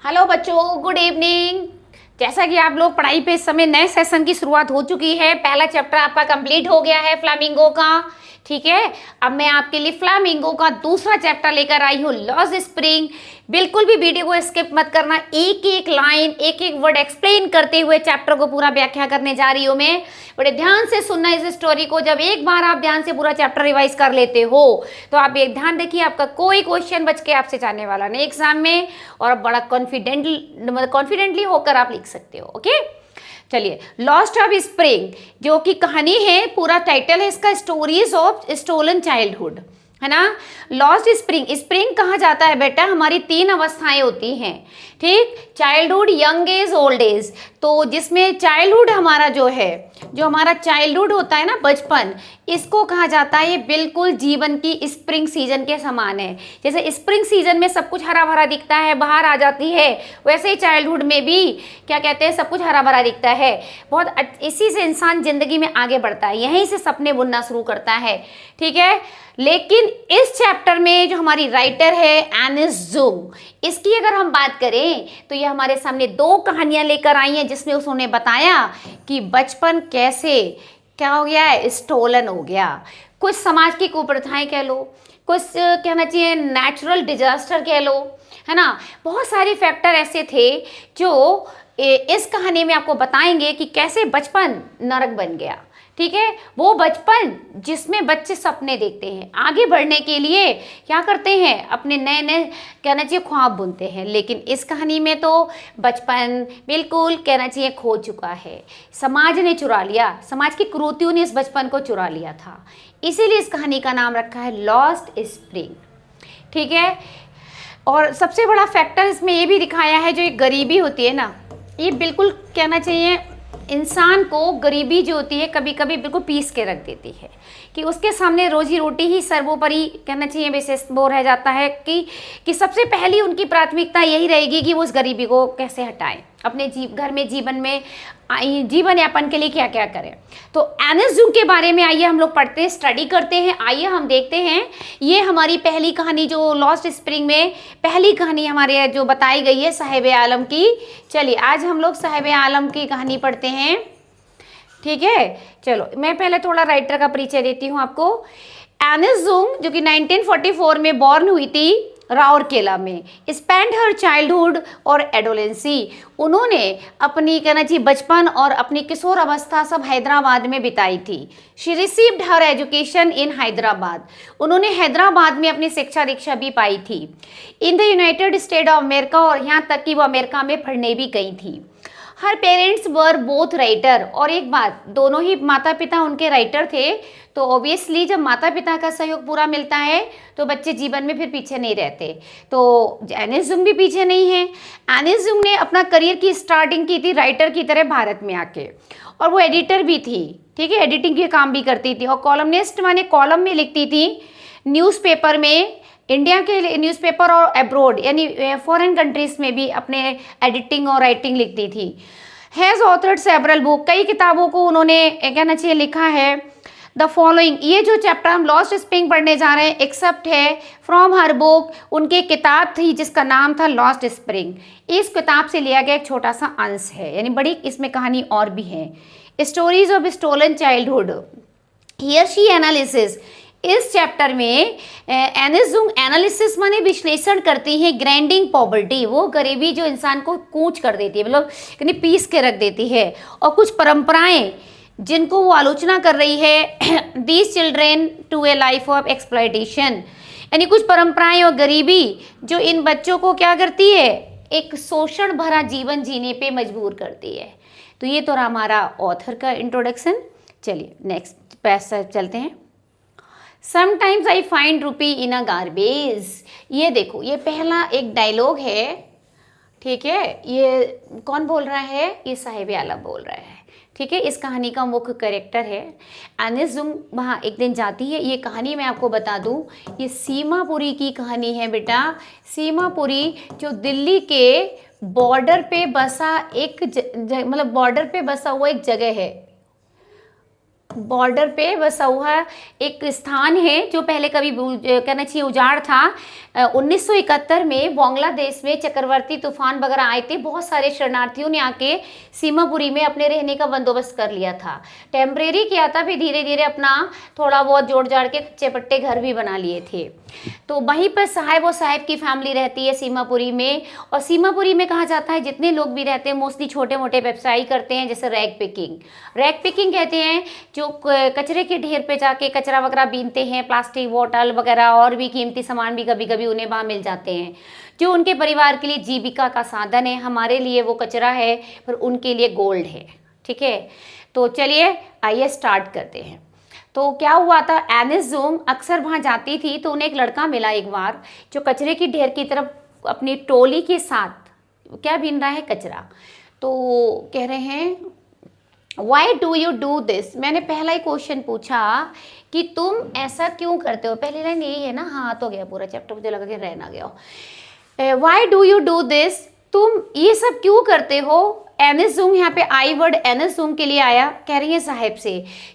Hello बच्चों, good evening. जैसा कि आप लोग पढ़ाई पे इस समय नए सेशन की शुरुआत हो चुकी है। पहला चैप्टर आपका कंप्लीट हो गया है फ्लामिंगो का। ठीक है, अब मैं आपके लिए फ्लामिंगो का दूसरा चैप्टर लेकर आई हूँ, लॉस स्प्रिंग। बिल्कुल भी वीडियो को स्किप मत करना, एक एक लाइन एक एक वर्ड एक्सप्लेन करते हुए चैप्टर को पूरा व्याख्या करने जा रही हूँ मैं। बड़े ध्यान से सुनना इस स्टोरी को। जब एक बार आप ध्यान से पूरा चैप्टर रिवाइज कर लेते हो तो आप एक ध्यान देखिए, आपका कोई क्वेश्चन बच के आपसे जाने वाला नहीं एग्जाम में, और बड़ा कॉन्फिडेंटली होकर आप लिख सकते हो। ओके, चलिए, लॉस्ट ऑफ स्प्रिंग जो कि कहानी है, पूरा टाइटल है इसका स्टोरीज ऑफ स्टोलन चाइल्डहुड, है ना। लॉस्ट स्प्रिंग, स्प्रिंग कहा जाता है बेटा, हमारी तीन अवस्थाएं होती हैं, ठीक। Childhood, young age, old age. तो जिसमें चाइल्डहुड हमारा जो है, जो हमारा चाइल्डहुड होता है ना, बचपन, इसको कहा जाता है, ये बिल्कुल जीवन की स्प्रिंग सीजन के समान है। जैसे स्प्रिंग सीजन में सब कुछ हरा भरा दिखता है, बाहर आ जाती है, वैसे ही चाइल्डहुड में भी क्या कहते हैं, सब कुछ हरा भरा दिखता है। बहुत इसी से इंसान जिंदगी में आगे बढ़ता है, यहीं से सपने बुनना शुरू करता है, ठीक है। लेकिन इस चैप्टर में जो हमारी राइटर है एनिस जुंग, इसकी अगर हम बात करें तो ये हमारे सामने दो कहानियां लेकर आई हैं, जिसमें उन्होंने बताया कि बचपन कैसे क्या हो गया है, स्टोलन हो गया। कुछ समाज की कुप्रथाएं कह लो, कुछ कहना चाहिए नेचुरल डिजास्टर कह लो, है ना। बहुत सारे फैक्टर ऐसे थे जो इस कहानी में आपको बताएंगे कि कैसे बचपन नरक बन गया, ठीक है। वो बचपन जिसमें बच्चे सपने देखते हैं, आगे बढ़ने के लिए क्या करते हैं, अपने नए नए कहना चाहिए ख्वाब बुनते हैं। लेकिन इस कहानी में तो बचपन बिल्कुल कहना चाहिए खो चुका है, समाज ने चुरा लिया, समाज की कुरीतियों ने इस बचपन को चुरा लिया था। इसीलिए इस कहानी का नाम रखा है लॉस्ट स्प्रिंग, ठीक है। और सबसे बड़ा फैक्टर इसमें ये भी दिखाया है, जो एक गरीबी होती है ना, ये बिल्कुल कहना चाहिए इंसान को गरीबी जो होती है कभी कभी बिल्कुल पीस के रख देती है, कि उसके सामने रोजी रोटी ही सर्वोपरि कहना चाहिए विशेष वो रह जाता है, कि सबसे पहली उनकी प्राथमिकता यही रहेगी कि वो उस गरीबी को कैसे हटाएं, अपने घर में जीवन में जीवन यापन के लिए क्या क्या करें। तो एनिस जुंग के बारे में आइए हम लोग पढ़ते हैं, स्टडी करते हैं। आइए हम देखते हैं, ये हमारी पहली कहानी जो लॉस्ट स्प्रिंग में पहली कहानी हमारे जो बताई गई है साहिब आलम की। चलिए आज हम लोग साहिब आलम की कहानी पढ़ते हैं, ठीक है। चलो मैं पहले थोड़ा राइटर का परिचय देती हूँ आपको। एनिस जुंग जो कि 1944 में बॉर्न हुई थी राउरकेला में, स्पेंड हर चाइल्डहुड और एडोलेंसी, उन्होंने अपनी कहना चाहिए बचपन और अपनी किशोर अवस्था सब हैदराबाद में बिताई थी। She received her education in Hyderabad, उन्होंने हैदराबाद में अपनी शिक्षा दीक्षा भी पाई थी। In the United state of America, और यहाँ तक कि वो अमेरिका में पढ़ने भी गई थी। हर पेरेंट्स वर बोथ राइटर, और एक बात, दोनों ही माता पिता उनके राइटर थे। तो ऑब्वियसली जब माता पिता का सहयोग पूरा मिलता है तो बच्चे जीवन में फिर पीछे नहीं रहते। तो एनिस जुंग भी पीछे नहीं है। एनिस जुंग ने अपना करियर की स्टार्टिंग की थी राइटर की तरह भारत में आके, और वो एडिटर भी थी, ठीक है, एडिटिंग के काम भी करती थी, और कॉलमनिस्ट माने कॉलम में लिखती थी न्यूज़पेपर में, इंडिया के न्यूज़पेपर और अब्रोड यानी फॉरेन कंट्रीज में भी अपने एडिटिंग और राइटिंग लिखती थी। हैज़ ऑथर्ड सेवरल बुक, कई किताबों को उन्होंने कहना चाहिए लिखा है। द फॉलोइंग, ये जो चैप्टर हम लॉस्ट स्प्रिंग पढ़ने जा रहे हैं, एक्सेप्ट है फ्रॉम हर बुक, उनकी किताब थी जिसका नाम था लॉस्ट स्प्रिंग। इस किताब से लिया गया एक छोटा सा अंश है, यानी बड़ी इसमें कहानी और भी है। Stories of stolen childhood, here she analysis, इस चैप्टर में एनिस जुंग एनालिसिस माने विश्लेषण करती है ग्रैंडिंग पॉवर्टी, वो गरीबी जो इंसान को कूच कर देती है, मतलब यानी पीस के रख देती है, और कुछ परंपराएं जिनको वो आलोचना कर रही है। These children to a life of exploitation, यानी कुछ परंपराएं और गरीबी जो इन बच्चों को क्या करती है, एक शोषण भरा जीवन जीने पे मजबूर करती है। तो ये तो हमारा ऑथर का इंट्रोडक्शन। चलिए नेक्स्ट पैसा चलते हैं। Sometimes I find rupee in a garbage, ये देखो ये पहला एक डायलॉग है, ठीक है। ये कौन बोल रहा है, ये साहिब आलम बोल रहा है, ठीक है। इस कहानी का मुख्य कैरेक्टर है एनिस जुंग। वहाँ एक दिन जाती है, ये कहानी मैं आपको बता दूँ, ये सीमापुरी की कहानी है बेटा। सीमापुरी जो दिल्ली के बॉर्डर पे बसा एक मतलब बॉर्डर पे बसा हुआ एक जगह है, बॉर्डर पे बसा हुआ एक स्थान है जो पहले कभी कहना चाहिए उजाड़ था। 1971 में बांग्लादेश में चक्रवाती तूफान वगैरह आए थे, बहुत सारे शरणार्थियों ने आके सीमापुरी में अपने रहने का बंदोबस्त कर लिया था। टेम्परेरी किया था, फिर धीरे धीरे अपना थोड़ा बहुत जोड़ जाड़ के कच्चे पट्टे घर भी बना लिए थे। तो वहीं पर साहेब और साहेब की फैमिली रहती है सीमापुरी में। और सीमापुरी में कहा जाता है जितने लोग भी रहते हैं मोस्टली छोटे मोटे व्यवसाय करते हैं, जैसे रैग पिकिंग। रैग पिकिंग कहते हैं जो कचरे के ढेर पे जाके कचरा वगैरह बीनते हैं, प्लास्टिक बोतल वगैरह और भी कीमती सामान भी कभी कभी उन्हें वहाँ मिल जाते हैं, जो उनके परिवार के लिए जीविका का साधन है। हमारे लिए वो कचरा है पर उनके लिए गोल्ड है। ठीक है, तो चलिए आइए स्टार्ट करते हैं। तो क्या हुआ था, एनिस जोंग अक्सर वहाँ जाती थी तो उन्हें एक लड़का मिला एक बार, जो कचरे की ढेर की तरफ अपनी टोली के साथ क्या बीन रहा है, कचरा। तो कह रहे हैं why do you do this. मैंने पहला ही क्वेश्चन पूछा कि तुम ऐसा क्यों करते हो। पहली लाइन यही है ना, हाँ तो गया पूरा चैप्टर, मुझे लगा कि रह ना गया। Why do you do this, तुम ये सब क्यों करते हो। एनिस जोंग, यहाँ पे आई वर्ड एनिस जोंग के लिए आया। कह रही है साहेब से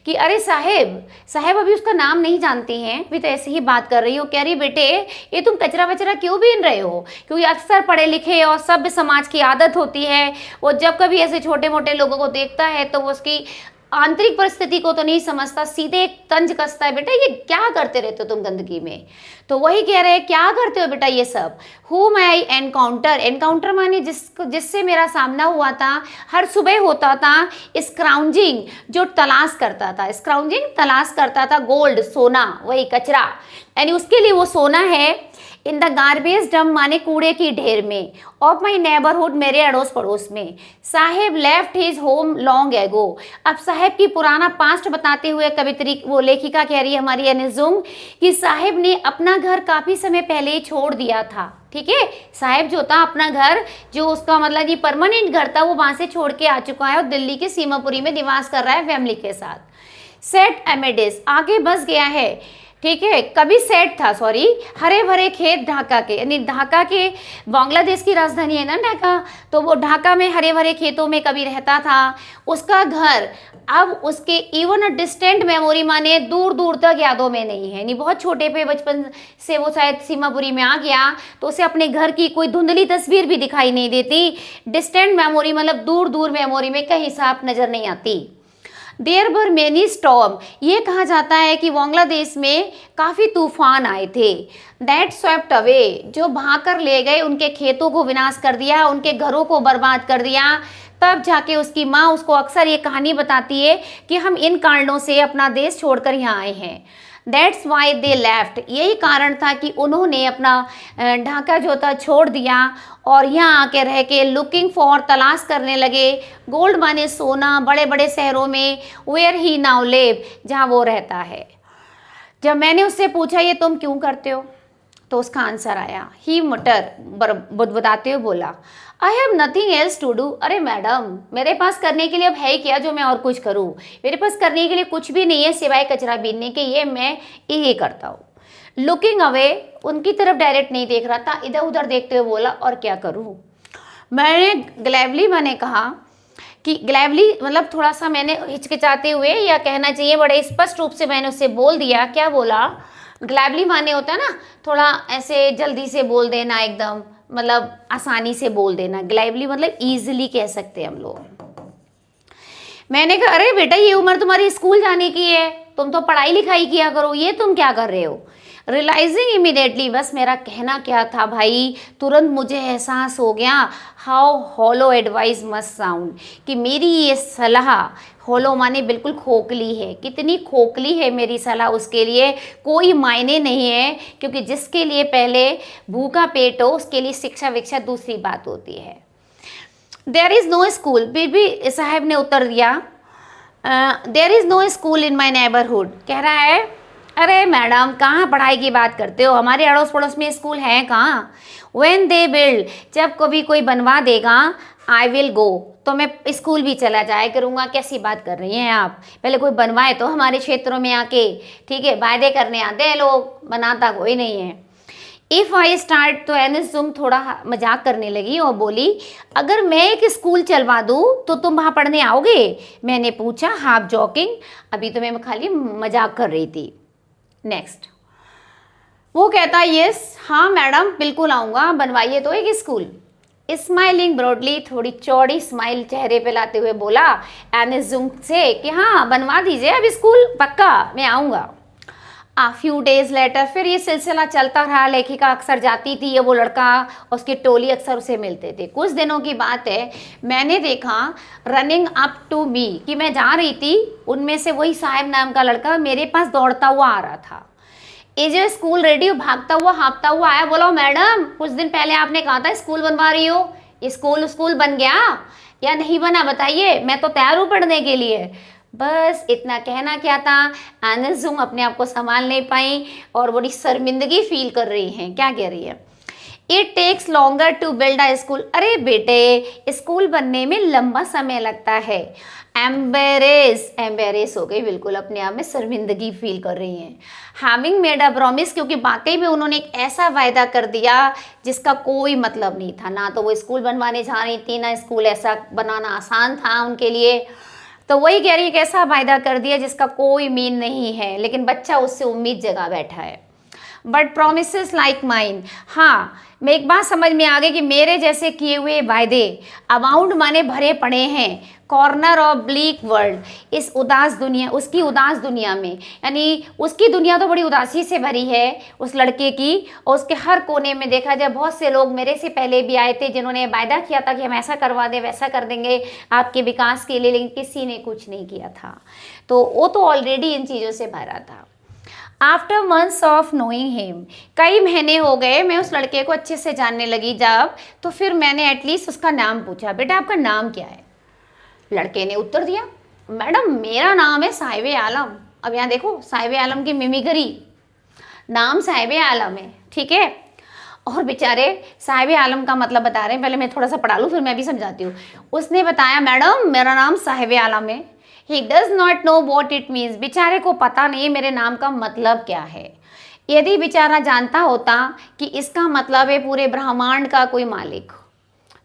कि अरे साहेब, साहेब अभी उसका नाम नहीं जानती हैं, अभी तो ऐसे ही बात कर रही हो। कह रही बेटे ये तुम कचरा वचरा क्यों बीन रहे हो, क्योंकि अक्सर पढ़े लिखे और सभ्य समाज की आदत होती है, वो जब कभी ऐसे छोटे मोटे लोगों को देखता है तो वो उसकी आंतरिक परिस्थिति को तो नहीं समझता, सीधे एक तंज कसता है, बेटा ये क्या करते रहते हो तुम गंदगी में। तो वही कह रहे हैं क्या करते हो बेटा ये सब। whom I encounter, एनकाउंटर माने जिससे मेरा सामना हुआ था, हर सुबह होता था स्क्राउंजिंग, जो तलाश करता था, स्क्राउंजिंग तलाश करता था गोल्ड, सोना, वही कचरा, यानी उसके लिए वो सोना है। इन द गार्बेज डंप माने कूड़े की ढेर में, ऑफ माई नेबरहुड मेरे अड़ोस पड़ोस में। साहेब left his home long ago. अब साहेब की पुराना पास्ट बताते हुए कवित्री वो लेखिका कह रही है हमारी एनिस जोंग कि साहेब ने अपना घर काफ़ी समय पहले ही छोड़ दिया था। ठीक है, साहेब जो था अपना घर, जो उसका मतलब ये परमानेंट घर था, वो वहाँ से छोड़ के आ चुका है और दिल्ली के सीमापुरी में निवास कर रहा है फैमिली के साथ। सेट एमेडिस, आगे बस गया है। ठीक है, कभी सेट था, सॉरी, हरे भरे खेत ढाका के, यानी ढाका के बांग्लादेश की राजधानी है ना ढाका, तो वो ढाका में हरे भरे खेतों में कभी रहता था। उसका घर अब उसके इवन अ डिस्टेंट मेमोरी माने दूर दूर तक यादों में नहीं है, यानी बहुत छोटे पे बचपन से वो शायद सीमापुरी में आ गया तो उसे अपने घर की कोई धुंधली तस्वीर भी दिखाई नहीं देती। डिस्टेंट मेमोरी मतलब दूर दूर मेमोरी में कहीं साफ नजर नहीं आती। देयर वर मेनी स्टॉर्म, ये कहा जाता है कि बांग्लादेश में काफ़ी तूफान आए थे। दैट स्वेप्ट अवे, जो बहा कर ले गए, उनके खेतों को विनाश कर दिया, उनके घरों को बर्बाद कर दिया। तब जाके उसकी माँ उसको अक्सर ये कहानी बताती है कि हम इन कारणों से अपना देश छोड़कर यहाँ आए हैं। दैट्स वाई दे लेफ्ट, यही कारण था कि उन्होंने अपना ढाका जो था छोड़ दिया और यहाँ आके रह के लुकिंग फॉर, तलाश करने लगे गोल्ड माने सोना, बड़े बड़े शहरों में। वेयर ही नाउ लिव, जहाँ वो रहता है। जब मैंने उससे पूछा ये तुम क्यों करते हो, तो उसका आंसर आया, ही मटर बुदबुदाते हुए बोला, I have nothing else to do. अरे मैडम, मेरे पास करने के लिए अब है क्या जो मैं और कुछ करूँ, मेरे पास करने के लिए कुछ भी नहीं है सिवाय कचरा बीनने के, ये मैं यही करता हूँ। लुकिंग अवे, उनकी तरफ डायरेक्ट नहीं देख रहा था, इधर उधर देखते हुए बोला और क्या करूँ। मैंने कहा कि ग्लैवली मतलब थोड़ा सा मैंने हिचकिचाते हुए, या कहना चाहिए बड़े स्पष्ट रूप से मैंने उससे बोल दिया। क्या बोला, ग्लैवली माने होता है ना थोड़ा ऐसे जल्दी से बोल देना, एकदम मतलब आसानी से बोल देना। ग्लैवली मतलब ईजिली कह सकते हैं हम लोग। मैंने कहा अरे बेटा ये उम्र तुम्हारी स्कूल जाने की है, तुम तो पढ़ाई लिखाई किया करो, ये तुम क्या कर रहे हो। रियलाइजिंग इमीडिएटली, बस मेरा कहना क्या था भाई, तुरंत मुझे एहसास हो गया how hollow advice must sound, कि मेरी ये सलाह, हॉलो माने बिल्कुल खोखली है, कितनी खोखली है मेरी सलाह, उसके लिए कोई मायने नहीं है, क्योंकि जिसके लिए पहले भूखा पेट हो उसके लिए शिक्षा विक्षा दूसरी बात होती है। देयर इज़ नो स्कूल, बीबी साहब ने उत्तर दिया, there is no school in my neighbourhood. कह रहा है अरे मैडम कहाँ पढ़ाई की बात करते हो, हमारे अड़ोस पड़ोस में स्कूल हैं कहाँ। व्हेन दे बिल्ड, जब कभी कोई बनवा देगा, आई विल गो, तो मैं स्कूल भी चला जाया करूँगा। कैसी बात कर रही हैं आप, पहले कोई बनवाए तो हमारे क्षेत्रों में आके, ठीक है, वायदे करने आते हैं लोग, बनाता कोई नहीं है। इफ़ आई स्टार्ट, तो एनिस जुंग थोड़ा मजाक करने लगी और बोली, अगर मैं एक स्कूल चलवा दूँ तो तुम वहाँ पढ़ने आओगे? मैंने पूछा, हाफ जॉकिंग, अभी तो मैं खाली मजाक कर रही थी। नेक्स्ट, वो कहता, यस हाँ मैडम बिल्कुल आऊँगा, बनवाइए तो एक स्कूल। स्माइलिंग ब्रॉडली, थोड़ी चौड़ी स्माइल चेहरे पे लाते हुए बोला एनिस जुंग से कि हाँ बनवा दीजिए अब स्कूल, पक्का मैं आऊँगा। आ फ्यू डेज लेटर, फिर ये सिलसिला चलता रहा। लेखिका अक्सर जाती थी, ये वो लड़का और उसकी टोली अक्सर उसे मिलते थे। कुछ दिनों की बात है, मैंने देखा रनिंग अप टू मी, कि मैं जा रही थी, उनमें से वही साहिब नाम का लड़का मेरे पास दौड़ता हुआ आ रहा था। ये जो स्कूल रेडी भागता हुआ हाँफता हुआ आया, बोला मैडम कुछ दिन पहले आपने कहा था स्कूल बनवा रही हो, स्कूल बन गया या नहीं बना बताइए, मैं तो तैयार हूँ पढ़ने के लिए। बस इतना कहना क्या था, एनिस जुंग अपने आप को संभाल नहीं पाई और बड़ी शर्मिंदगी फील कर रही हैं। क्या कह रही है, it takes longer to build a school, अरे बेटे स्कूल बनने में लंबा समय लगता है। एम्बेरेस हो गई, बिल्कुल अपने आप में शर्मिंदगी फील कर रही हैं। हैविंग मेड अ प्रॉमिस, क्योंकि वाकई में उन्होंने एक ऐसा वायदा कर दिया जिसका कोई मतलब नहीं था। ना तो वो स्कूल बनवाने जा रही थी, ना स्कूल ऐसा बनाना आसान था उनके लिए। तो वही कह रही है कि ऐसा वायदा कर दिया जिसका कोई मीन नहीं है, लेकिन बच्चा उससे उम्मीद जगा बैठा है। बट प्रोमिसेस लाइक माइन, हाँ मैं एक बात समझ में आ गई कि मेरे जैसे किए हुए वायदे अबाउंड माने भरे पड़े हैं कॉर्नर ऑफ ब्लीक वर्ल्ड, इस उदास दुनिया, उसकी उदास दुनिया में, यानी उसकी दुनिया तो बड़ी उदासी से भरी है उस लड़के की, और उसके हर कोने में देखा जाए बहुत से लोग मेरे से पहले भी आए थे जिन्होंने वायदा किया था कि हम ऐसा करवा दें वैसा कर देंगे आपके विकास के लिए, लेकिन किसी ने कुछ नहीं किया था। तो वो तो ऑलरेडी इन चीज़ों से भरा था। After months of knowing him, कई महीने हो गए मैं उस लड़के को अच्छे से जानने लगी जब, तो फिर मैंने एटलीस्ट उसका नाम पूछा, बेटा आपका नाम क्या है? लड़के ने उत्तर दिया, मैडम मेरा नाम है साहिब आलम। अब यहाँ देखो साहिब आलम की मिमिक्री, नाम साहिब आलम है, ठीक है। और बेचारे साहिब आलम का मतलब बता रहे हैं, पहले मैं थोड़ा सा पढ़ा लूँ फिर मैं भी समझाती हूँ। उसने बताया, मैडम मेरा नाम साहिब आलम है। He does not know what it means, बेचारे को पता नहीं मेरे नाम का मतलब क्या है। यदि बेचारा जानता होता कि इसका मतलब है पूरे ब्रह्मांड का कोई मालिक,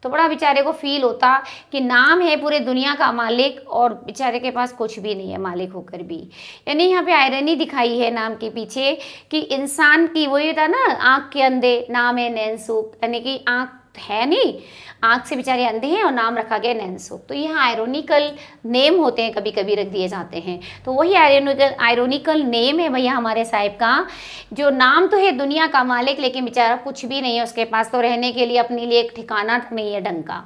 तो बड़ा बेचारे को फील होता कि नाम है पूरे दुनिया का मालिक और बेचारे के पास कुछ भी नहीं है मालिक होकर भी। यानी यहाँ पे आयरनी दिखाई है नाम के पीछे कि इंसान की, वही था ना आँख के अंधे, नाम है नैनसुख, यानी कि आँख है नहीं, आँख से बेचारे अंधे हैं और नाम रखा गया नैनसुख। तो यहाँ आयरोनिकल नेम होते हैं, कभी कभी रख दिए जाते हैं, तो वही आयरोनिकल नेम है भैया हमारे साहिब का, जो नाम तो है दुनिया का मालिक लेकिन बेचारा कुछ भी नहीं है उसके पास, तो रहने के लिए अपने लिए एक ठिकाना तक नहीं है ढंग का।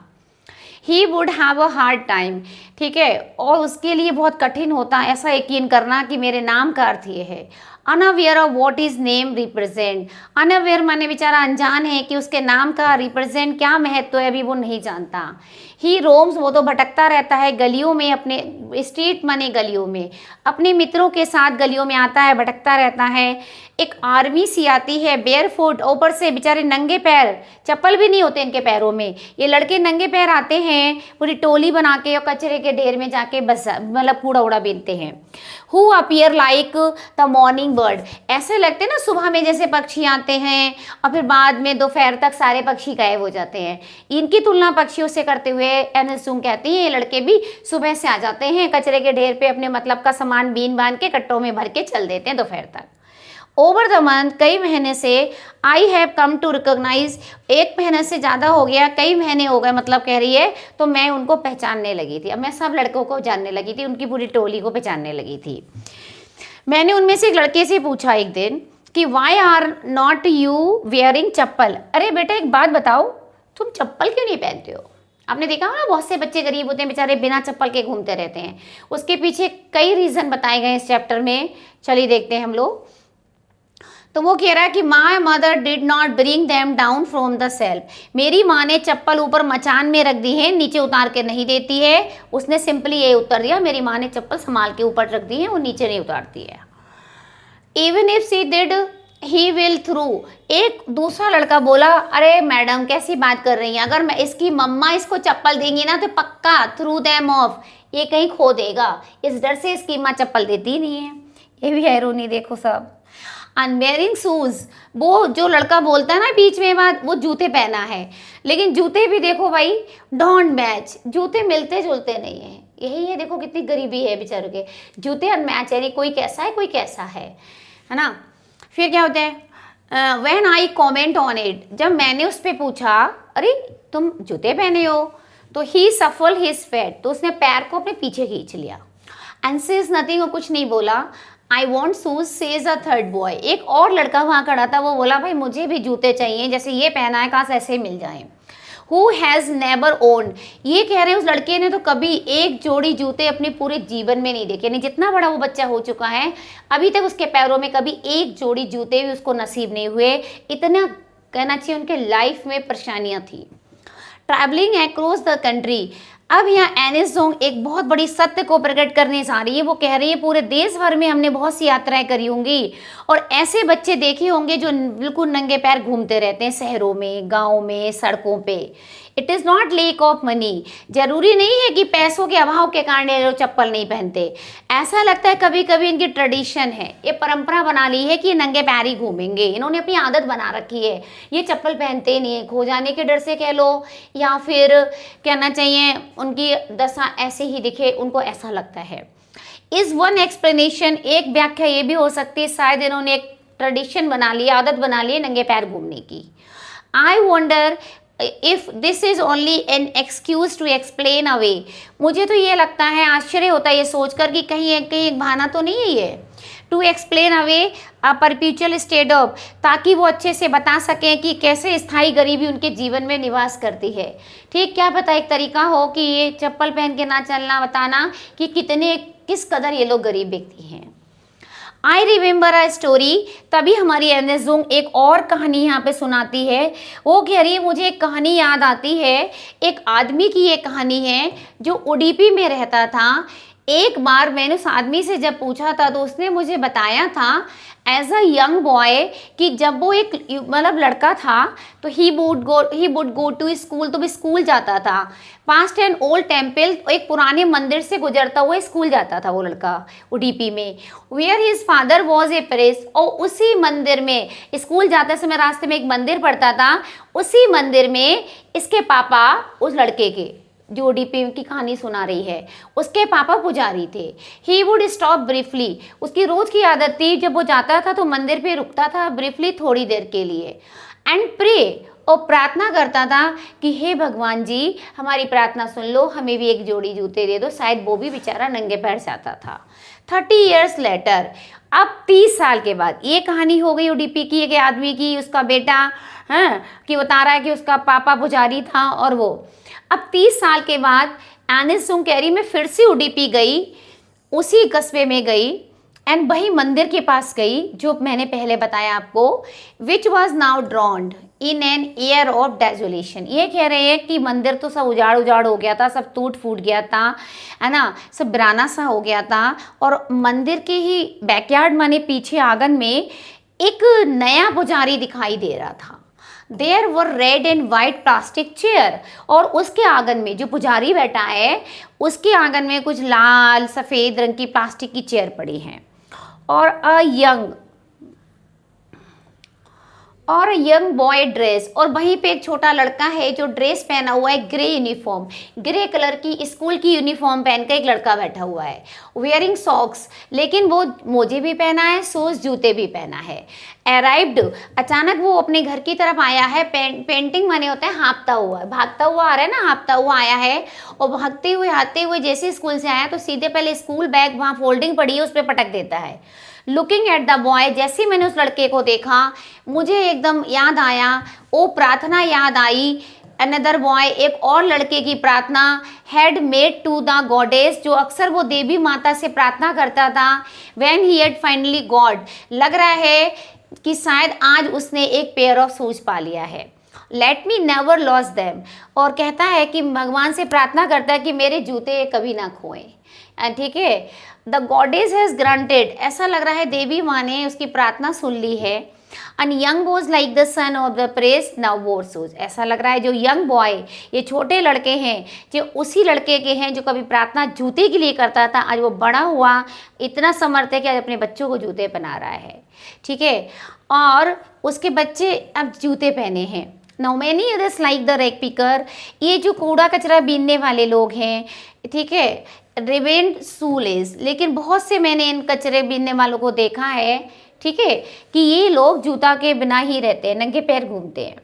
He would have a hard time, ठीक है, और उसके लिए बहुत कठिन होता है ऐसा यकीन करना कि मेरे नाम का अर्थ ये है। Unaware of what is name represent, unaware माने बेचारा अनजान है कि उसके नाम का रिप्रेजेंट क्या महत्व है, अभी वो नहीं जानता। ही रोम्स, वो तो भटकता रहता है गलियों में, अपने स्ट्रीट माने गलियों में, अपने मित्रों के साथ गलियों में आता है, भटकता रहता है। एक आर्मी सी आती है बेयर फुट, ऊपर से बेचारे नंगे पैर, चप्पल भी नहीं होते इनके पैरों में, ये लड़के नंगे पैर आते हैं पूरी टोली बना के और कचरे के ढेर में जाके बस मतलब कूड़ा उड़ा बीनते हैं। Who appear like the morning bird, ऐसे लगते हैं ना सुबह में जैसे पक्षी आते हैं और फिर बाद में दोपहर तक सारे पक्षी गायब हो जाते हैं। इनकी तुलना पक्षियों से करते हुए एनिस जुंग कहती है ये लड़के भी सुबह से आ जाते हैं कचरे के ढेर पे, अपने मतलब का सामान बीन बांध के कट्टों में भर के चल देते हैं दोपहर तक। ओवर द मंथ, कई महीने से, I have come to recognise, एक महीने से ज़्यादा हो गया, कई महीने हो गए मतलब कह रही है, तो मैं उनको पहचानने लगी थी। अब मैं सब लड़कों को जानने लगी थी, उनकी पूरी टोली को पहचानने लगी थी। मैंने उनमें से एक लड़के से पूछा एक दिन कि why are not you wearing chappal, अरे बेटा एक बात बताओ तुम चप्पल क्यों नहीं पहनते हो? आपने देखा ना बहुत से बच्चे गरीब होते हैं बेचारे बिना चप्पल के घूमते रहते हैं, उसके पीछे कई रीज़न बताए गए इस चैप्टर में, चलिए देखते हैं हम लोग। तो वो कह रहा है कि my mother did not bring them down from the self, मेरी माँ ने चप्पल ऊपर मचान में रख दी है, नीचे उतार के नहीं देती है। उसने सिंपली ये उत्तर दिया, मेरी माँ ने चप्पल संभाल के ऊपर रख दी है, वो नीचे नहीं उतारती है। Even if she did he will through, एक दूसरा लड़का बोला, अरे मैडम कैसी बात कर रही हैं, अगर मैं इसकी मम्मा इसको चप्पल देंगी ना तो पक्का थ्रू देम ऑफ, ये कहीं खो देगा, इस डर से इसकी माँ चप्पल देती ही नहीं है। ये भी हैरोनी देखो सब। एंड वेयरिंग शूज, वो जो लड़का बोलता है ना बीच में बात, वो जूते पहना है, लेकिन जूते भी देखो भाई डोंट मैच, जूते मिलते जुलते नहीं है। यही है, देखो कितनी गरीबी है बेचारों के, जूते अनमैच, यानी कोई कैसा है कोई कैसा है ना। फिर क्या होता है, when I comment on it, जब मैंने उस पर पूछा अरे तुम जूते पहने हो, तो ही सफल हिज फैट, तो उसने पैर को अपने पीछे खींच लिया। एंड सेज नथिंग, वो कुछ नहीं बोला। I want shoes says a third boy, एक और लड़का वहाँ खड़ा था, वो बोला भाई मुझे भी जूते चाहिए जैसे ये पहना है, काश ऐसे मिल जाए। हु हैज़ नेवर ओन्ड, ये कह रहे हैं उस लड़के ने तो कभी एक जोड़ी जूते अपने पूरे जीवन में नहीं देखे, नहीं जितना बड़ा वो बच्चा हो चुका है अभी तक उसके पैरों में कभी एक जोड़ी जूते भी उसको नसीब नहीं हुए। इतना कहना चाहिए उनके लाइफ में परेशानियाँ थी। ट्रैवलिंग अक्रॉस द कंट्री, अब यहाँ एनिस जोंग एक बहुत बड़ी सत्य को प्रकट करने जा रही है। वो कह रही है पूरे देश भर में हमने बहुत सी यात्राएं करी होंगी और ऐसे बच्चे देखे होंगे जो बिल्कुल नंगे पैर घूमते रहते हैं शहरों में, गाँव में, सड़कों पे। It is not lake of money, जरूरी नहीं है कि पैसों के अभाव के कारण ये लोग चप्पल नहीं पहनते। ऐसा लगता है कभी कभी इनकी ट्रेडिशन है, ये परंपरा बना ली है कि ये नंगे पैर ही घूमेंगे, इन्होंने अपनी आदत बना रखी है, ये चप्पल पहनते नहीं है, खो जाने के डर से कह लो या फिर कहना चाहिए उनकी दशा ऐसे ही दिखे, उनको ऐसा लगता है। इज़ वन एक्सप्लेनेशन, एक व्याख्या ये भी हो सकती है शायद इन्होंने एक ट्रेडिशन बना ली, आदत बना ली नंगे पैर घूमने की। I wonder if this is only an excuse to explain away, मुझे तो ये लगता है, आश्चर्य होता है ये सोचकर कि कहीं एक बहाना तो नहीं है ये, to explain away a perpetual state of, ताकि वो अच्छे से बता सकें कि कैसे स्थायी गरीबी उनके जीवन में निवास करती है। ठीक, क्या पता एक तरीका हो कि ये चप्पल पहन के ना चलना बताना कि किस कदर ये लोग गरीब व्यक्ति हैं। आई रिमेंबर अ स्टोरी, तभी हमारी एनिस जोंग एक और कहानी यहाँ पे सुनाती है। वो कह रही है मुझे एक कहानी याद आती है, एक आदमी की ये कहानी है जो उडुपी में रहता था। एक बार मैंने उस आदमी से जब पूछा था तो उसने मुझे बताया था एज अ यंग बॉय कि जब वो एक मतलब लड़का था तो he would go to school, तो वो स्कूल जाता था। पास्ट एन ओल्ड टेम्पल, एक पुराने मंदिर से गुजरता हुआ स्कूल जाता था वो लड़का उडुपी में। Where his father was a priest, और उसी मंदिर में स्कूल जाते समय रास्ते में एक मंदिर पड़ता था, उसी मंदिर में इसके पापा उस लड़के के जो उडुपी की कहानी सुना रही है उसके पापा पुजारी थे। ही वुड स्टॉप ब्रीफली, उसकी रोज की आदत थी जब वो जाता था तो मंदिर पे रुकता था ब्रीफली थोड़ी देर के लिए, एंड प्रे, और प्रार्थना करता था कि हे भगवान जी हमारी प्रार्थना सुन लो, हमें भी एक जोड़ी जूते दे दो। शायद वो भी बेचारा नंगे पैर जाता था। 30 years लेटर, अब 30 साल के बाद, ये कहानी हो गई उडुपी की एक आदमी की, उसका बेटा कि बता रहा है कि उसका पापा पुजारी था और वो। अब 30 साल के बाद एनिस जोंग कह रही मैं फिर से उडुपी गई, उसी कस्बे में गई एंड वही मंदिर के पास गई जो मैंने पहले बताया आपको, which was now drowned in an air of desolation. ये कह रहे हैं कि मंदिर तो सब उजाड़ उजाड़ हो गया था, सब टूट फूट गया था, है ना, सब बिराना सा हो गया था, और मंदिर के ही बैकयार्ड माने पीछे आंगन में एक नया पुजारी दिखाई दे रहा था। There were red and white plastic chair, और उसके आंगन में जो पुजारी बैठा है उसके आंगन में कुछ लाल सफ़ेद रंग की प्लास्टिक की चेयर पड़ी हैं, और अ यंग बॉय ड्रेस, और वहीं पे एक छोटा लड़का है जो ड्रेस पहना हुआ है ग्रे यूनिफॉर्म, ग्रे कलर की स्कूल की यूनिफॉर्म पहन के एक लड़का बैठा हुआ है। वेयरिंग सॉक्स, लेकिन वो मोजे भी पहना है, शूज जूते भी पहना है। अराइव्ड, अचानक वो अपने घर की तरफ आया है। पेंटिंग माने होता है हाँपता हुआ, भागता हुआ आ रहा है ना, हाँपता हुआ आया है, और भागते हुए आते हुए जैसे स्कूल से आया तो सीधे पहले स्कूल बैग वहाँ फोल्डिंग पड़ी है उस पर पटक देता है। लुकिंग एट द बॉय, जैसे ही मैंने उस लड़के को देखा मुझे एकदम याद आया, वो प्रार्थना याद आई। अनदर बॉय, एक और लड़के की प्रार्थना, had made to the goddess, जो अक्सर वो देवी माता से प्रार्थना करता था। When he had finally got, लग रहा है कि शायद आज उसने एक पेयर ऑफ शूज पा लिया है। Let me never loss them, और कहता है कि भगवान से प्रार्थना करता है कि मेरे जूते कभी ना खोएं। ठीक है, द गॉडेस हैज़ ग्रांटेड, ऐसा लग रहा है देवी माँ ने उसकी प्रार्थना सुन ली है। And young was like the son of the press now वोर शूज। ऐसा लग रहा है जो यंग बॉय, ये छोटे लड़के हैं, जो उसी लड़के के हैं जो कभी प्रार्थना जूते के लिए करता था, आज वो बड़ा हुआ, इतना समर्थ है कि आज अपने बच्चों को जूते पहना रहा है। ठीक है, और उसके बच्चे अब जूते पहने हैं। Now many others like the rag picker, ये जो कूड़ा कचरा बीनने वाले लोग हैं, ठीक है, रिवेंट शूलेस, लेकिन बहुत से मैंने इन कचरे बीनने वालों को देखा है, ठीक है, कि ये लोग जूता के बिना ही रहते हैं, नंगे पैर घूमते हैं।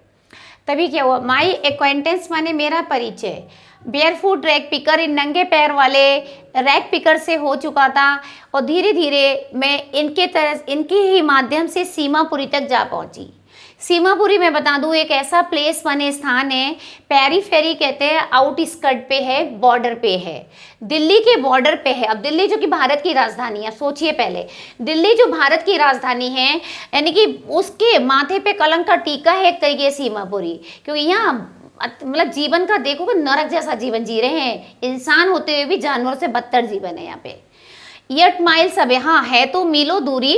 तभी क्या हुआ, माई एक्वेंटेंस माने मेरा परिचय बेयरफुट रैग पिकर, इन नंगे पैर वाले रैग पिकर से हो चुका था, और धीरे धीरे मैं इनके ही माध्यम से सीमापुरी तक जा पहुंची। सीमापुरी मैं बता दूं एक ऐसा प्लेस माने स्थान है, पेरीफेरी कहते हैं, आउट स्कर्ट पे है, बॉर्डर पे है, दिल्ली के बॉर्डर पे है। अब दिल्ली जो कि भारत की राजधानी है, सोचिए पहले दिल्ली जो भारत की राजधानी है, यानी कि उसके माथे पे कलंक का टीका है एक तरीके से सीमापुरी, क्योंकि यहाँ मतलब जीवन का देखो नरक जैसा जीवन जी रहे हैं, इंसान होते हुए भी जानवरों से बदतर जीवन है यहाँ पे। 8 माइल्स अब, हाँ है तो मीलों दूरी,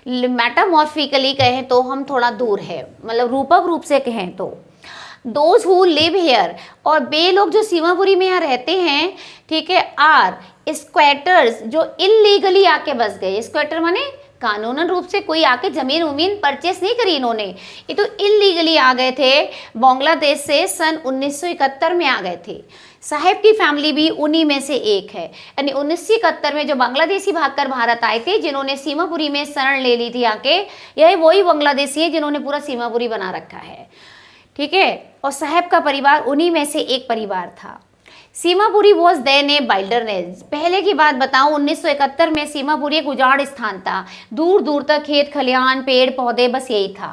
मेटामॉर्फिकली कहें तो हम थोड़ा दूर है, मतलब रूपक रूप से कहें तो। दोज हु लिव हेयर, और बे लोग जो सीमापुरी में यहाँ रहते हैं, ठीक है, आर स्क्वैटर्स, जो इलीगली आके बस गए। स्क्वैटर माने कानूनन रूप से कोई आके जमीन उमीन परचेस नहीं करी इन्होंने, ये तो इलीगली आ गए थे, बांग्लादेश से सन 1971 में आ गए थे। साहेब की फैमिली भी उन्हीं में से एक है, यानी 1971 में जो बांग्लादेशी भागकर भारत आए थे, जिन्होंने सीमापुरी में शरण ले ली थी आके, यही वही बांग्लादेशी है जिन्होंने पूरा सीमापुरी बना रखा है। ठीक है, और साहेब का परिवार उन्हीं में से एक परिवार था। Seemapuri was then a wilderness, पहले की बात बताऊं 1971 में सीमापुरी एक उजाड़ स्थान था, दूर दूर तक खेत खलिहान पेड़ पौधे बस यही था।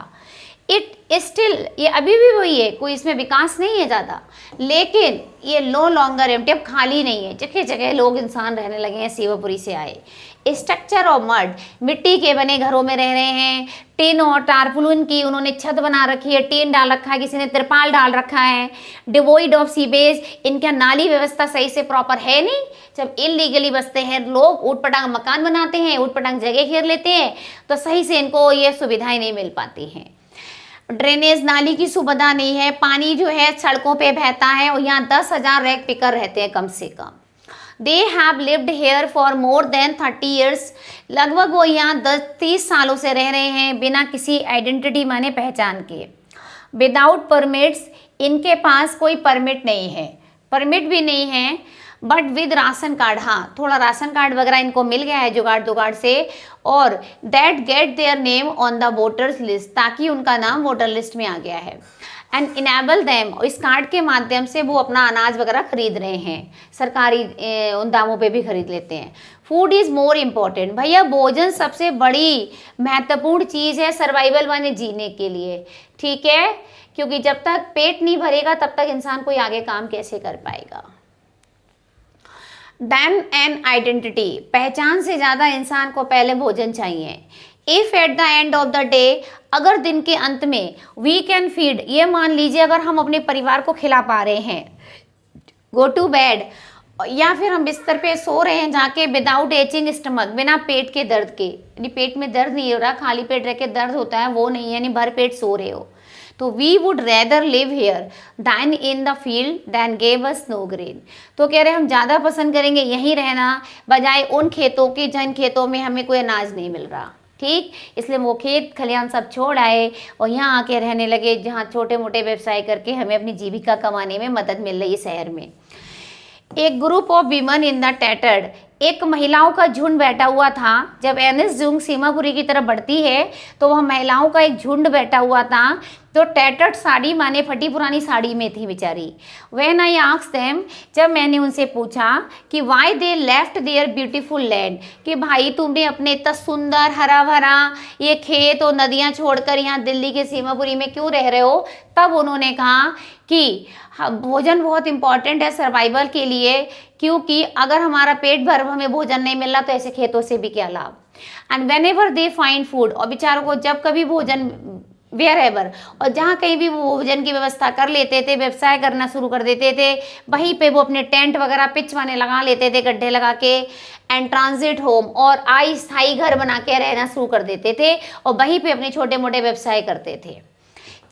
इट स्टिल, ये अभी भी वही है, कोई इसमें विकास नहीं है ज़्यादा, लेकिन ये नो लॉन्गर एम्प्टी, अब खाली नहीं है, जगह जगह लोग इंसान रहने लगे हैं सीमापुरी से आए। स्ट्रक्चर ऑफ मड, मिट्टी के बने घरों में रह रहे हैं, टिन और टारपुलिन की उन्होंने छत बना रखी है, टिन डाल रखा है, किसी ने तिरपाल डाल रखा है। डिवोइड ऑफ सीवेज, इनका नाली व्यवस्था सही से प्रॉपर है नहीं, जब इलीगली बसते हैं लोग, ऊट पटांग मकान बनाते हैं, ऊट पटांग जगह घेर लेते हैं, तो सही से इनको ये सुविधाएं नहीं मिल पाती हैं। ड्रेनेज नाली की सुविधा नहीं है, पानी जो है सड़कों पे बहता है, और यहाँ 10,000 रैग पिकर रहते हैं कम से कम। They have lived here for more than 30 years, लगभग वो यहाँ 10-30 सालों से रह रहे हैं बिना किसी आइडेंटिटी माने पहचान के। विदाउट परमिट्स, इनके पास कोई परमिट नहीं है, परमिट भी नहीं है, बट विद राशन कार्ड, हाँ थोड़ा राशन कार्ड वगैरह इनको मिल गया है जुगाड़ दुगाड़ से, और that get their name on the voters list, ताकि उनका नाम वोटर लिस्ट में आ गया है। एंड इनेबल देम, इस कार्ड के माध्यम से वो अपना अनाज वगैरह खरीद रहे हैं, सरकारी उन दामों पे भी खरीद लेते हैं। फूड इज़ मोर इम्पॉर्टेंट, भैया भोजन सबसे बड़ी महत्वपूर्ण चीज़ है सर्वाइवल माने जीने के लिए, ठीक है, क्योंकि जब तक पेट नहीं भरेगा तब तक इंसान कोई आगे काम कैसे कर पाएगा। देन एन आइडेंटिटी, पहचान से ज़्यादा इंसान को पहले भोजन चाहिए। If at the end of the day, अगर दिन के अंत में वी कैन फीड, ये मान लीजिए अगर हम अपने परिवार को खिला पा रहे हैं, गो टू बेड, या फिर हम बिस्तर पे सो रहे हैं जाके विदाउट एचिंग स्टमक, बिना पेट के दर्द के, यानी पेट में दर्द नहीं हो रहा, खाली पेट रह के दर्द होता है वो नहीं है, यानी भर पेट सो रहे हो, तो we would rather live here than in the field than gave us no grain, तो कह रहे हम ज़्यादा पसंद करेंगे यहीं रहना बजाय उन खेतों के जिन खेतों में हमें कोई अनाज नहीं मिल रहा, ठीक, इसलिए वो खेत खलिहान सब छोड़ आए और यहाँ आके रहने लगे, जहाँ छोटे मोटे व्यवसाय करके हमें अपनी जीविका कमाने में मदद मिल रही है शहर में। एक group of women in the tattered, एक महिलाओं का झुंड बैठा हुआ था। जब एनएस जुंग सीमापुरी की तरफ बढ़ती है तो वह महिलाओं का एक झुंड बैठा हुआ था, तो टैटर्ड साड़ी माने फटी पुरानी साड़ी में थी बेचारी। व्हेन आई आस्क्ड देम, जब मैंने उनसे पूछा कि why they left their beautiful land, कि भाई तुमने अपने इतना सुंदर हरा भरा ये खेत और नदियाँ छोड़कर यहाँ दिल्ली के सीमापुरी में क्यों रह रहे हो, तब उन्होंने कहा कि भोजन बहुत इंपॉर्टेंट है सर्वाइवल के लिए, क्योंकि अगर हमारा पेट भर हमें भोजन नहीं मिल रहा तो ऐसे खेतों से भी क्या लाभ। And when ever they find food, और बेचारों को जब कभी भोजन वेयर एवर, और जहाँ कहीं भी वो भोजन की व्यवस्था कर लेते थे, व्यवसाय करना शुरू कर देते थे, वहीं पे वो अपने टेंट वगैरह पिच वाने लगा लेते थे, गड्ढे लगा के, एंड ट्रांजिट होम, और अस्थायी घर बना के रहना शुरू कर देते थे और वहीं पे अपने छोटे मोटे व्यवसाय करते थे।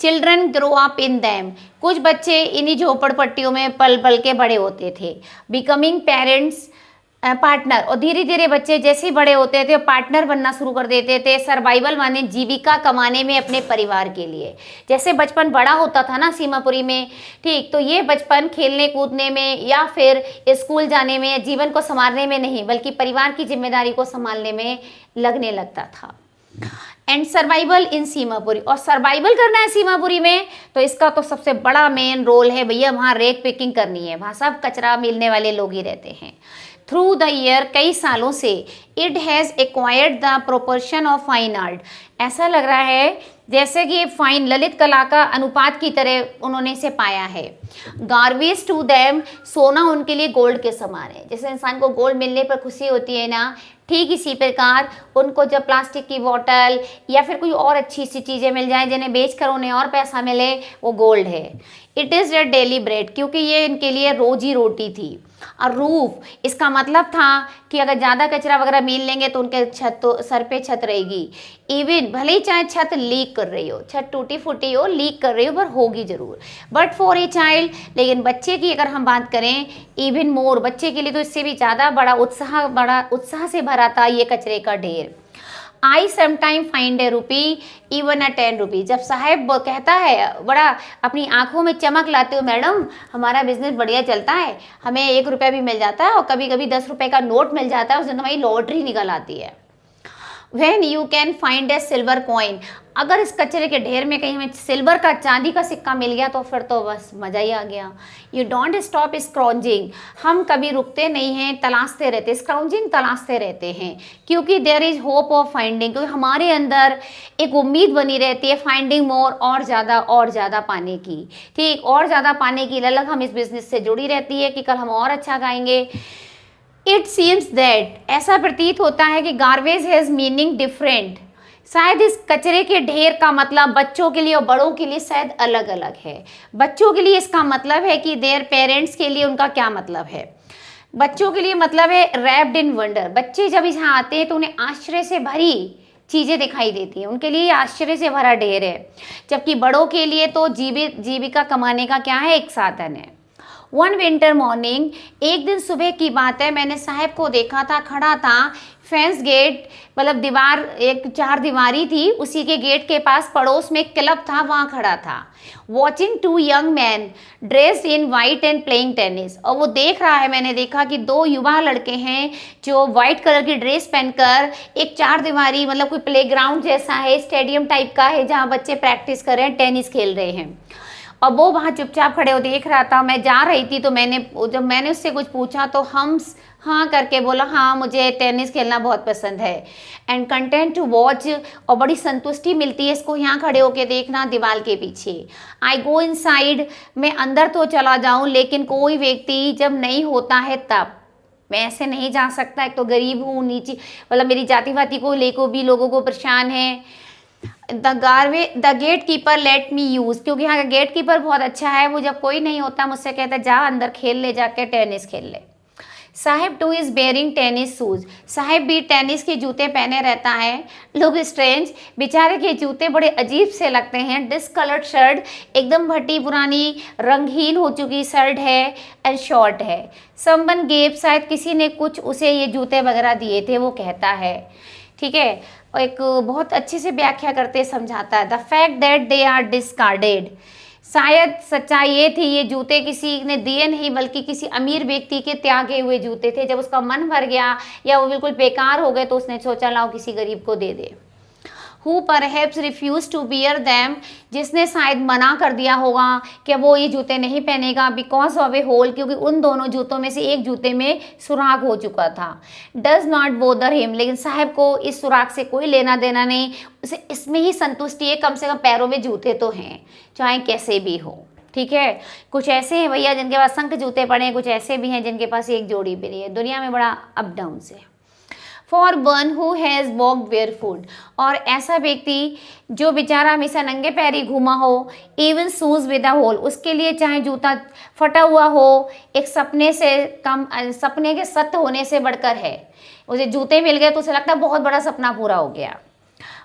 Children grow up in them, कुछ बच्चे इन्हीं झोपड़पट्टियों में पल पल के बड़े होते थे। बिकमिंग पेरेंट्स पार्टनर, और धीरे धीरे बच्चे जैसे ही बड़े होते थे पार्टनर बनना शुरू कर देते थे। सर्वाइवल माने जीविका कमाने में अपने परिवार के लिए। जैसे बचपन बड़ा होता था ना सीमापुरी में, ठीक, तो ये बचपन खेलने कूदने में या फिर स्कूल जाने में, जीवन को संवारने में नहीं बल्कि परिवार की जिम्मेदारी को संभालने में लगने लगता था। एंड सर्वाइवल इन सीमापुरी, और सर्वाइवल करना है सीमापुरी में तो इसका तो सबसे बड़ा मेन रोल है भैया, वहाँ रेक पिकिंग करनी है, वहाँ सब कचरा मिलने वाले लोग ही रहते हैं। थ्रू द ईयर, कई सालों से, it has acquired the proportion of fine art, ऐसा लग रहा है जैसे कि फाइन ललित कला का अनुपात की तरह उन्होंने इसे पाया है। गार्वेज टू देम, सोना उनके लिए गोल्ड के समान है। जैसे इंसान को गोल्ड मिलने पर खुशी होती है ना, ठीक इसी प्रकार उनको जब प्लास्टिक की बोतल या फिर कोई और अच्छी सी चीज़ें मिल जाएं जिन्हें बेचकर उन्हें और पैसा मिले, वो गोल्ड है। It is their daily bread, क्योंकि ये इनके लिए रोजी रोटी थी। और रूफ, इसका मतलब था कि अगर ज़्यादा कचरा वगैरह मिल लेंगे तो उनके छत, तो सर पे छत रहेगी। इवन भले ही चाहे छत लीक कर रही हो, छत टूटी फूटी हो, लीक कर रही हो, पर होगी ज़रूर। बट फॉर ए चाइल्ड, लेकिन बच्चे की अगर हम बात करें, इवन मोर, बच्चे के लिए तो इससे भी ज़्यादा बड़ा उत्साह से भरा था ये कचरे का ढेर। आई समटाइम फाइंड ए रुपी इवन अ 10 रुपी, जब साहेब कहता है, बड़ा अपनी आंखों में चमक लाते हो, मैडम हमारा बिजनेस बढ़िया चलता है, हमें 1 रुपया भी मिल जाता है और कभी कभी 10 रुपये का नोट मिल जाता है, उस दिन हमारी लॉटरी निकल आती है। When you can find a silver coin, अगर इस कचरे के ढेर में कहीं हमें सिल्वर का, चांदी का सिक्का मिल गया तो फिर तो बस मज़ा ही आ गया। यू डोंट स्टॉप स्क्राउजिंग, हम कभी रुकते नहीं हैं, तलाशते रहते, स्क्राउजिंग तलाशते रहते हैं, क्योंकि there is hope of finding, क्योंकि हमारे अंदर एक उम्मीद बनी रहती है फाइंडिंग मोर, और ज़्यादा पाने की, ठीक, और ज़्यादा पाने की ललक हम इस बिज़नेस से जुड़ी रहती है कि कल हम और अच्छा गाएंगे। इट सीम्स दैट, ऐसा प्रतीत होता है कि गार्बेज हैज़ मीनिंग डिफरेंट, शायद इस कचरे के ढेर का मतलब बच्चों के लिए और बड़ों के लिए शायद अलग अलग है। बच्चों के लिए इसका मतलब है कि देयर पेरेंट्स के लिए उनका क्या मतलब है। बच्चों के लिए मतलब है रैप्ड इन वंडर, बच्चे जब यहाँ आते हैं तो उन्हें आश्चर्य से भरी चीज़ें दिखाई देती हैं, उनके लिए आश्चर्य से भरा ढेर है। जबकि बड़ों के लिए तो जीविका कमाने का क्या है, एक साधन है। वन विंटर मॉर्निंग, एक दिन सुबह की बात है, मैंने साहब को देखा था, खड़ा था फेंस गेट, मतलब दीवार, एक 4 दीवारी थी, उसी के गेट के पास पड़ोस में एक क्लब था, वहाँ खड़ा था। Watching 2 young man dressed in white and playing tennis, और वो देख रहा है, मैंने देखा कि 2 युवा लड़के हैं जो वाइट कलर की ड्रेस पहनकर एक 4 दीवारी, मतलब कोई प्लेग्राउंड जैसा है, स्टेडियम टाइप का है, जहाँ बच्चे प्रैक्टिस कर रहे हैं, टेनिस खेल रहे हैं। और वो वहाँ चुपचाप खड़े हो देख रहा था। मैं जा रही थी तो जब मैंने उससे कुछ पूछा तो हम हाँ करके बोला, हाँ मुझे टेनिस खेलना बहुत पसंद है, एंड कंटेंट टू वॉच, और बड़ी संतुष्टि मिलती है इसको यहाँ खड़े होके देखना दीवार के पीछे। आई गो इनसाइड, मैं अंदर तो चला जाऊँ लेकिन कोई व्यक्ति जब नहीं होता है तब, मैं ऐसे नहीं जा सकता, एक तो गरीब हूँ, नीचे मतलब मेरी जाति वाति को लेकर भी लोगों को परेशान है। The gate keeper let me use, क्योंकि यहाँ का गेट कीपर बहुत अच्छा है, वो जब कोई नहीं होता मुझसे कहता जा अंदर खेल ले, जाके टेनिस खेल ले। Sahib two is bearing tennis shoes, Sahib भी टेनिस के जूते पहने रहता है। लुक स्ट्रेंज, बेचारे के जूते बड़े अजीब से लगते हैं। डिसकलर्ड शर्ट, एकदम भट्टी पुरानी रंगहीन हो चुकी शर्ट है, एंड शॉर्ट है। समवन गेव, शायद किसी ने कुछ उसे ये जूते वगैरह दिए थे, वो कहता है, ठीक है, एक बहुत अच्छे से व्याख्या करते समझाता है। The fact that they are discarded, शायद सच्चाई ये थी ये जूते किसी ने दिए नहीं बल्कि किसी अमीर व्यक्ति के त्यागे हुए जूते थे। जब उसका मन भर गया या वो बिल्कुल बेकार हो गए तो उसने सोचा लाओ किसी गरीब को दे दे। Who perhaps refused to wear them, जिसने शायद मना कर दिया होगा कि वो ये जूते नहीं पहनेगा, बिकॉज ऑफ ए होल, क्योंकि उन दोनों जूतों में से एक जूते में सुराख हो चुका था। डज नॉट बोदर हिम, लेकिन साहब को इस सुराख से कोई लेना देना नहीं, उसे इसमें ही संतुष्टि है, कम से कम पैरों में जूते तो हैं, चाहे कैसे भी हो, ठीक है। कुछ ऐसे हैं भैया जिनके पास संख जूते पड़े हैं, कुछ ऐसे भी हैं जिनके पास एक जोड़ी भी नहीं है। दुनिया में बड़ा अप डाउन से। For one who has walk barefoot, और ऐसा व्यक्ति जो बेचारा हमेशा नंगे पैरी घूमा हो, even shoes with a hole, उसके लिए चाहे जूता फटा हुआ हो, एक सपने से कम, सपने के सत्य होने से बढ़कर है। उसे जूते मिल गए तो उसे लगता है बहुत बड़ा सपना पूरा हो गया।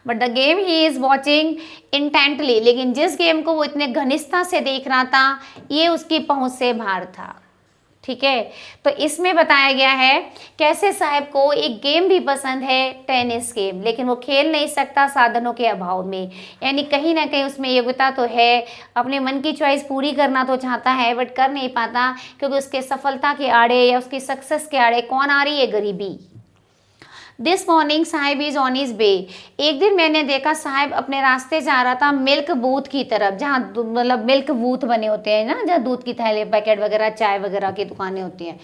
But the game he is watching intently, लेकिन जिस गेम को वो इतने घनिष्ठता से देख रहा था ये उसकी पहुंच से बाहर था। ठीक है, तो इसमें बताया गया है कैसे साहब को एक गेम भी पसंद है, टेनिस गेम, लेकिन वो खेल नहीं सकता साधनों के अभाव में। यानी कहीं ना कहीं उसमें योग्यता तो है, अपने मन की चॉइस पूरी करना तो चाहता है बट कर नहीं पाता, क्योंकि उसके सफलता के आड़े या उसकी सक्सेस के आड़े कौन आ रही है? गरीबी। This morning Sahib is on his way, एक दिन मैंने देखा साहिब अपने रास्ते जा रहा था मिल्क बूथ की तरफ, जहाँ मतलब मिल्क बूथ बने होते हैं ना, जहाँ दूध की थैले पैकेट वगैरह चाय वगैरह की दुकानें होती हैं।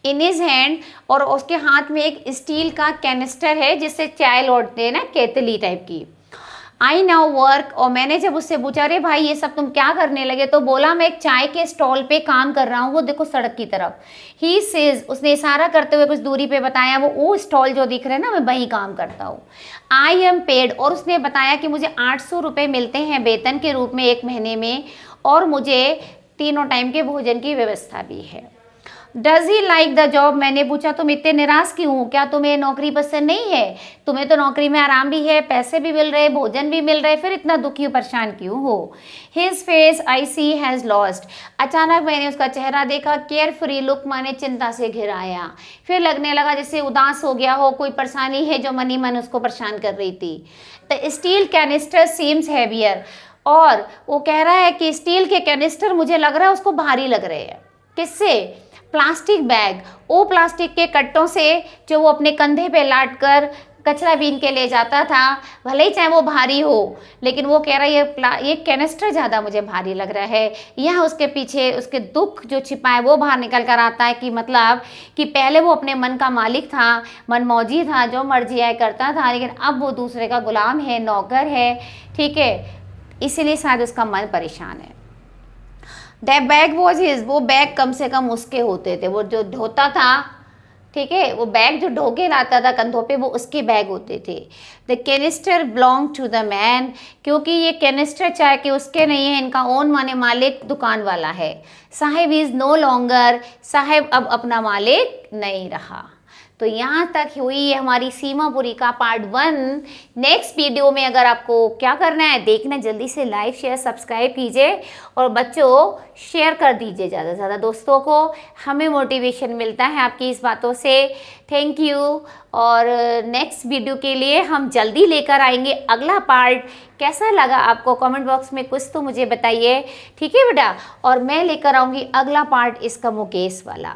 इन हिज हैंड, और उसके हाथ में एक स्टील का कैनिस्टर है जिससे चाय लौटते हैं ना, केतली टाइप की। आई नाउ वर्क, और मैंने जब उससे पूछा अरे भाई ये सब तुम क्या करने लगे, तो बोला मैं एक चाय के स्टॉल पे काम कर रहा हूँ, वो देखो सड़क की तरफ। ही सेज, उसने इशारा करते हुए कुछ दूरी पे बताया, वो स्टॉल जो दिख रहे हैं ना, मैं वहीं काम करता हूँ। आई एम पेड, और उसने बताया कि मुझे 800 रुपये मिलते हैं वेतन के रूप में एक महीने में, और मुझे तीनों टाइम के भोजन की व्यवस्था भी है। Does he like the job, मैंने पूछा तुम इतने निराश क्यों हो, क्या तुम्हें नौकरी पसंद नहीं है? तुम्हें तो नौकरी में आराम भी है, पैसे भी मिल रहे, भोजन भी मिल रहे, फिर इतना दुखी परेशान क्यों हो? His face I see has lost, अचानक मैंने उसका चेहरा देखा, केयर फ्री लुक माने चिंता से घिराया, फिर लगने लगा जैसे उदास हो गया हो, कोई परेशानी है जो मनी मन उसको परेशान कर रही थी। The steel canister seems heavier, और वो कह रहा है कि स्टील के कैनिस्टर मुझे लग रहा है उसको भारी लग रहे हैं। किससे? प्लास्टिक बैग, वो प्लास्टिक के कट्टों से जो वो अपने कंधे पे लाद कर कचरा बीन के ले जाता था, भले ही चाहे वो भारी हो, लेकिन वो कह रहा है ये कैनिस्टर ज़्यादा मुझे भारी लग रहा है। यह उसके पीछे उसके दुख जो छिपा है वो बाहर निकल कर आता है, कि मतलब कि पहले वो अपने मन का मालिक था, मनमौजी था, जो मर्जी आए करता था, लेकिन अब वो दूसरे का गुलाम है, नौकर है। ठीक है, इसीलिए शायद उसका मन परेशान है। दैट बैग वॉज हिज, वो बैग कम से कम उसके होते थे, वो जो ढोता था, ठीक है, वो बैग जो ढो के लाता था कंधों पे, वो उसके बैग होते थे। The canister belong to the man, क्योंकि ये कैनिस्टर चाहे कि उसके नहीं है, इनका ओन माने मालिक दुकान वाला है। Saheb is no longer, Saheb अब अपना मालिक नहीं रहा। तो यहाँ तक हुई हमारी सीमापुरी का पार्ट 1। नेक्स्ट वीडियो में अगर आपको क्या करना है देखना, जल्दी से लाइक शेयर सब्सक्राइब कीजिए, और बच्चों शेयर कर दीजिए ज़्यादा से ज़्यादा दोस्तों को, हमें मोटिवेशन मिलता है आपकी इस बातों से। थैंक यू, और नेक्स्ट वीडियो के लिए हम जल्दी लेकर आएंगे अगला पार्ट। कैसा लगा आपको कमेंट बॉक्स में कुछ तो मुझे बताइए, ठीक है बेटा, और मैं लेकर आऊँगी अगला पार्ट इसका मुकेश वाला।